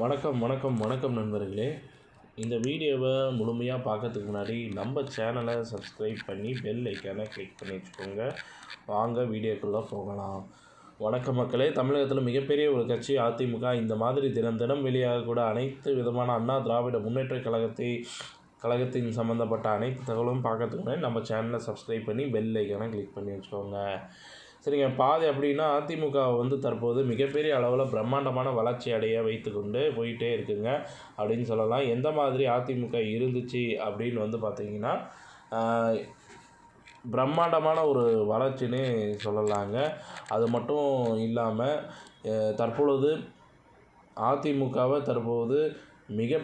வணக்கம் நண்பர்களே. இந்த வீடியோவை முழுமையாக பார்க்கறதுக்கு முன்னாடி நம்ம சேனலை சப்ஸ்கிரைப் பண்ணி பெல் ஐக்கானை கிளிக் பண்ணி வச்சுக்கோங்க. வாங்க வீடியோக்குள்ளே போகலாம். வணக்கம் மக்களே. தமிழகத்தில் மிகப்பெரிய ஒரு கட்சி அதிமுக. இந்த மாதிரி தினம் தினம் வெளியாகக்கூட அனைத்து விதமான அண்ணா திராவிட முன்னேற்ற கழகத்தின் சம்மந்தப்பட்ட அனைத்து தகவலும் பார்க்கறதுக்கு முன்னாடி நம்ம சேனலை சப்ஸ்கிரைப் பண்ணி பெல் ஐக்கானை கிளிக் பண்ணி வச்சுக்கோங்க. சரிங்க. பாதை அப்படின்னா அதிமுக தற்போது மிகப்பெரிய அளவில் பிரம்மாண்டமான வளர்ச்சி அடைய வைத்து கொண்டு போயிட்டே இருக்குங்க அப்படின்னு சொல்லலாம். எந்த மாதிரி அதிமுக இருந்துச்சு அப்படின்னு பார்த்தீங்கன்னா பிரம்மாண்டமான ஒரு வளர்ச்சின்னு சொல்லலாங்க. அது மட்டும் இல்லாமல் தற்பொழுது அதிமுகவை தற்போது மிக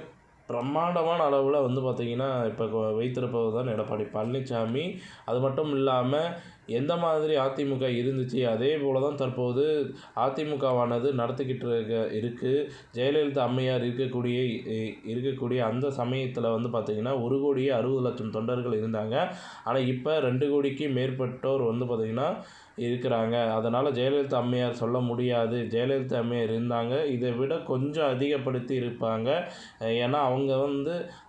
பிரம்மாண்டமான அளவில் பார்த்திங்கன்னா இப்போ வைத்திருப்பது தான் எடப்பாடி பழனிசாமி. அது மட்டும் இல்லாமல் எந்த மாதிரி அதிமுக இருந்துச்சு அதே போல் தான் தற்போது அதிமுகவானது நடத்திக்கிட்டு இருக்குது. ஜெயலலிதா அம்மையார் இருக்கக்கூடிய அந்த சமயத்தில் பார்த்திங்கன்னா 1,60,00,000 தொண்டர்கள் இருந்தாங்க. ஆனால் இப்போ 2 கோடிக்கு மேற்பட்டோர் பார்த்திங்கன்னா இருக்கிறாங்க. அதனால் ஜெயலலிதா அம்மையார் சொல்ல முடியாது. ஜெயலலிதா அம்மையார் இருந்தாங்க, இதை விட கொஞ்சம் அதிகப்படுத்தி இருப்பாங்க. ஏன்னா அவங்க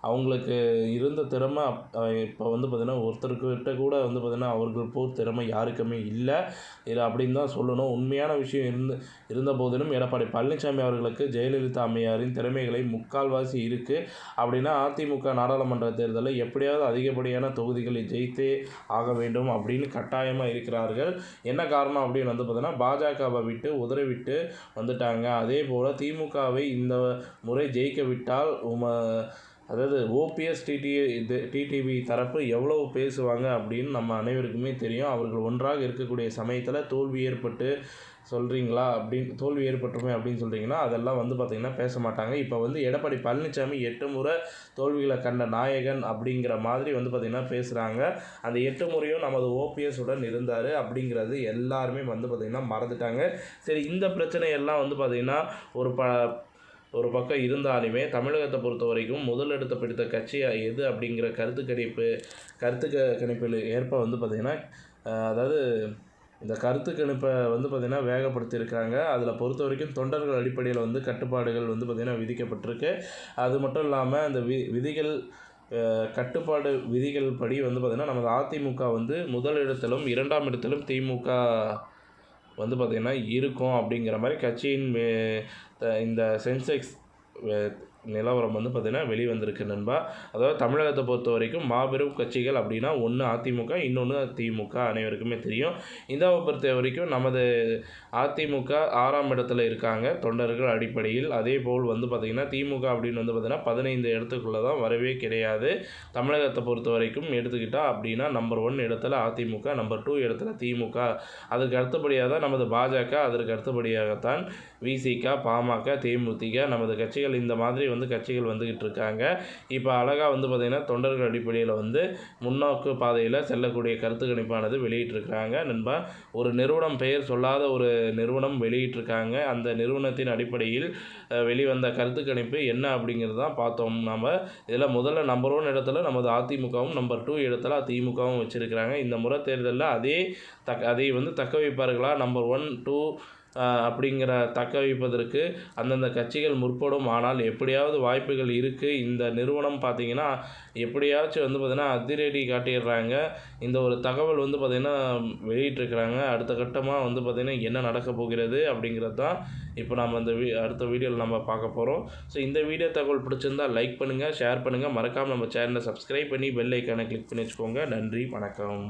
அவங்களுக்கு இருந்த திறமை இப்போ பார்த்திங்கன்னா ஒருத்தருக்கிட்ட கூட பார்த்திங்கன்னா அவர்கள் போர் திறமை யாருக்குமே இல்லை அப்படின்னு தான் சொல்லணும். உண்மையான விஷயம் இருந்த போதிலும் எடப்பாடி பழனிசாமி அவர்களுக்கு ஜெயலலிதா அம்மையாரின் திறமைகளை முக்கால்வாசி இருக்குது. அப்படின்னா அதிமுக நாடாளுமன்ற தேர்தலில் எப்படியாவது அதிகப்படியான தொகுதிகளை ஜெயித்தே ஆக வேண்டும் அப்படின்னு கட்டாயமாக இருக்கிறார்கள். என்ன காரணம் அப்படின்னு பார்த்தீங்கன்னா பாஜகவை விட்டு உதறிவிட்டு வந்துட்டாங்க. அதே போல் திமுகவை இந்த முறை ஜெயிக்க விட்டால் அதாவது ஓபிஎஸ் டிடிவி தரப்பு எவ்வளவு பேசுவாங்க அப்படின்னு நம்ம அனைவருக்குமே தெரியும். அவர்கள் ஒன்றாக இருக்கக்கூடிய சமயத்தில் தோல்வி ஏற்பட்டுருமே அப்படின்னு சொல்கிறீங்கன்னா அதெல்லாம் பார்த்திங்கன்னா பேச மாட்டாங்க. இப்போ எடப்பாடி பழனிசாமி 8 முறை தோல்விகளை கண்ட நாயகன் அப்படிங்கிற மாதிரி பார்த்திங்கன்னா பேசுகிறாங்க. அந்த 8 முறையும் நமது ஓபிஎஸ் உடன் இருந்தார் அப்படிங்கிறது எல்லாருமே பார்த்திங்கன்னா மறந்துட்டாங்க. சரி, இந்த பிரச்சனையெல்லாம் பார்த்திங்கன்னா ஒரு பக்கம் இருந்தாலுமே தமிழகத்தை பொறுத்த வரைக்கும் முதலிடத்தை பிடித்த கட்சி எது அப்படிங்கிற கருத்து கணிப்பில் ஏற்ப பார்த்திங்கன்னா அதாவது இந்த கருத்து கணிப்பை பார்த்திங்கன்னா வேகப்படுத்தியிருக்காங்க. அதில் பொறுத்த வரைக்கும் தொண்டர்கள் அடிப்படையில் கட்டுப்பாடுகள் பார்த்திங்கன்னா விதிக்கப்பட்டிருக்கு. அது மட்டும் இல்லாமல் அந்த கட்டுப்பாடு விதிகள் படி பார்த்திங்கன்னா நமது அதிமுக முதல் இடத்திலும் 2ஆம் இடத்திலும் திமுக பார்த்திங்கன்னா இருக்கும் அப்படிங்கிற மாதிரி கட்சியின் இந்த சென்செக்ஸ் நிலவரம் பார்த்திங்கன்னா வெளிவந்திருக்கு நண்பா. அதாவது தமிழகத்தை பொறுத்த வரைக்கும் மாபெரும் கட்சிகள் அப்படின்னா ஒன்று அதிமுக, இன்னொன்று திமுக அனைவருக்குமே தெரியும். இந்தியாவை பொறுத்த வரைக்கும் நமது அதிமுக 6ஆம் இடத்துல இருக்காங்க தொண்டர்கள் அடிப்படையில். அதே போல் பார்த்திங்கன்னா திமுக அப்படின்னு பார்த்திங்கன்னா 15 இடத்துக்குள்ளே தான் வரவே கிடையாது. தமிழகத்தை பொறுத்த வரைக்கும் எடுத்துக்கிட்டால் அப்படின்னா நம்பர் 1 இடத்துல அதிமுக, நம்பர் 2 இடத்துல திமுக, அதற்கு அடுத்தபடியாக தான் நமது பாஜக, அதற்கு அடுத்தபடியாகத்தான் விசிக, பாமக, தேமுதிக, நமது கட்சிகள். இந்த மாதிரி கட்சிகள் வந்துக்கிட்டு இருக்காங்க. இப்போ அழகாக பார்த்திங்கன்னா தொண்டர்கள் அடிப்படையில் முன்னோக்கு பாதையில் செல்லக்கூடிய கருத்து கணிப்பானது வெளியிட்டிருக்கிறாங்க நண்பா. ஒரு நிறுவனம் பெயர் சொல்லாத ஒரு நிறுவனம் வெளியிட்டிருக்காங்க. அந்த நிறுவனத்தின் அடிப்படையில் வெளிவந்த கருத்து கணிப்பு என்ன அப்படிங்கிறது தான் பார்த்தோம். நம்ம இதில் முதல்ல நம்பர் 1 இடத்துல நமது அதிமுகவும், நம்பர் 2 இடத்துல திமுகவும் வச்சுருக்கிறாங்க. இந்த முறை தேர்தலில் அதை தக்க வைப்பார்களா? நம்பர் 1, 2 அப்படிங்கிற தக்க வைப்பதற்கு அந்தந்த கட்சிகள் முற்படும். ஆனால் எப்படியாவது வாய்ப்புகள் இருக்குது. இந்த நிறுவனம் பார்த்திங்கன்னா எப்படியாச்சும் பார்த்திங்கன்னா அதிரடி காட்டிடுறாங்க. இந்த ஒரு தகவல் பார்த்திங்கன்னா வெளியிட்டிருக்கிறாங்க. அடுத்த கட்டமாக பார்த்திங்கன்னா என்ன நடக்க போகிறது அப்படிங்கிறது தான் இப்போ நம்ம இந்த அடுத்த வீடியோவில் நம்ம பார்க்க போகிறோம். ஸோ இந்த வீடியோ தகவல் பிடிச்சிருந்தால் லைக் பண்ணுங்கள், ஷேர் பண்ணுங்கள், மறக்காமல் நம்ம சேனலை சப்ஸ்கிரைப் பண்ணி பெல் ஐக்கானை கிளிக் பண்ணி வச்சுக்கோங்க. நன்றி, வணக்கம்.